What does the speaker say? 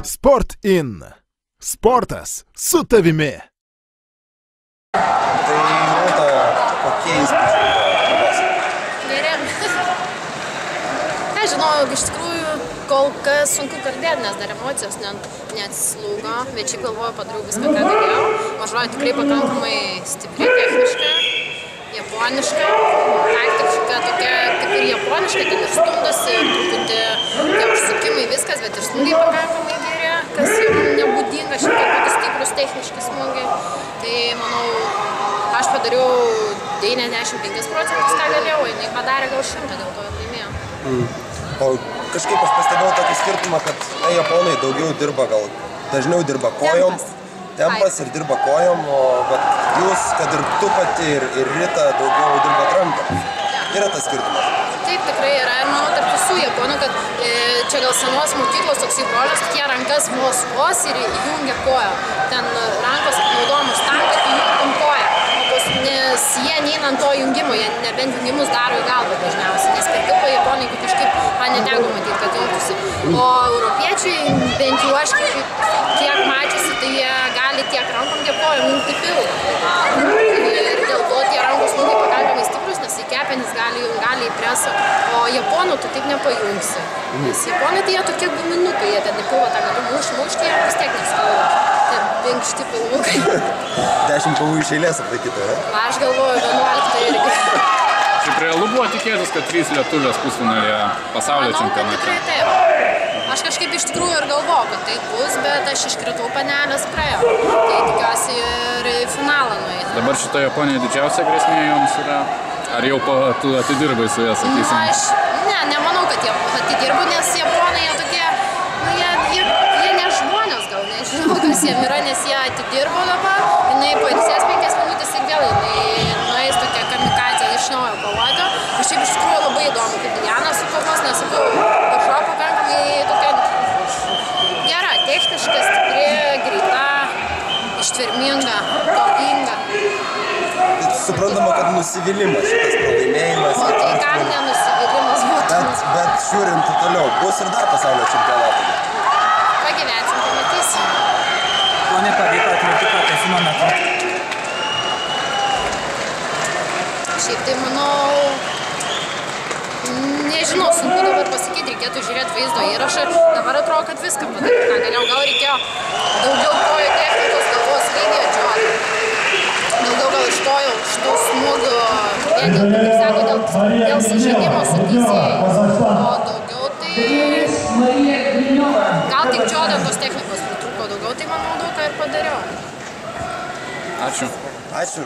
Sport In. Sportas su tavimi. Tai Rūta, kokie įspūdžiai? Geri. Nežinau, iš tikrųjų kol kas sunku kalbėti, nes dar emocijos neatslūgo, bet šiaip galvoju, padariau viską, ką galėjau. Važiuoju tikrai pakankamai stipri, techniška, japoniška, taktiška, tokia kaip ir japoniška, ten ir stumdosi, ir truputį tie užsukimai viskas, bet ir smūgiai pakankamai geri, kas jau nebūdinga, šiek tiek tokie stiprus techniški smūgiai. Tai manau, aš padariau 95%, ką galėjau, jinai padarė gal 100, dėl to laimėjo. O kažkaip aš pastebėjau tokį skirtumą, kad japonai daugiau dirba, gal dažniau dirba kojom. Tempas ir dirba kojom, bet jūs, kad ir tu pati ir Rita daugiau dirba ranką. Yra tas skirtumas? Taip, tikrai yra ir manau tarp visų japonų, kad čia gal senos mokyklos toksai brolis, kad jie rankas vos ir jungia koją. Ten rankos naudojamos tam, kad įjungtum koją. Nes jie neina ant to jungimo, jie nebent jungimus daro į galvą dažniausiai, nes per pilko japonai neteko matyti, kad jungtųsi. O europiečiai, bent jau aš kiek mačiusi, tai jie gali tiek rankom, tiek kojom jungti pilką. Ir dėl to tie rankos smūgiai pakankamai stiprus, nes į kepenis gali į presą, o japonų tu taip nepajungsi. Nes japonai tai jie tokie guminukai, jie ten į pilvą tą gali mušti, jie vis tiek neskauda. Pinkšti pilvukai. 10 pilvų iš eilės atlaikyta, ne? Aš galvoju, 11 irgi. Šiaip realu buvo tikėtis, kad 3 lietuvės pusfinalyje pasaulio čempionate. Manau, kad tikrai taip. Aš kažkaip iš tikrųjų ir galvoju, kad tai bus, bet aš iškritau panelės praėjo. Tai tikiuosi ir į finalą nueiti. Dabar šita Japonija didžiausia grėsmė joms yra? Ar jau tu atidirbai su ją, sakysim? Nemanau, kad jie atidirbu, nes japonai jie tokie, jie ne žmonės gal, nežinau, kas jiem yra, nes jie atidirbo dabar, jinai pailsės 5 minutės ir vėl jinai nueis tokia kamikadzė iš naujo kovoti. Aš šiaip iš tikrųjų labai įdomu, kaip Diana su kovos, nes varžuo pakankamai tokia gera, techniška, stipri, greita, ištverminga, kovinga. Suprantama, kad nusivylimas šitas pralaimėjimas. O tai kam nenusivylimas būtų? Bet žiūrint toliau, bus ir dar pasaulio čempionatai. Pagyvensim, pamatysim. Ko nepavyko atlikti pratęsimo metu? Šiaip tai manau, nežinau, sunku dabar pasakyti, reikėtų žiūrėti vaizdo įrašą. Dabar atrodo, kad viską padaryti, ką galėjau. Gal reikėjo daugiau kojų technikos, galvos lygio džiuoti. Daugiau gal iš tų smūgių, kaip sako, dėl sužaidimo su teisėjais. O daugiau tai gal tik džiuodant tos technikos pritrūko daugiau, tai manau daug ką ir padariau. Ačiū. Ačiū.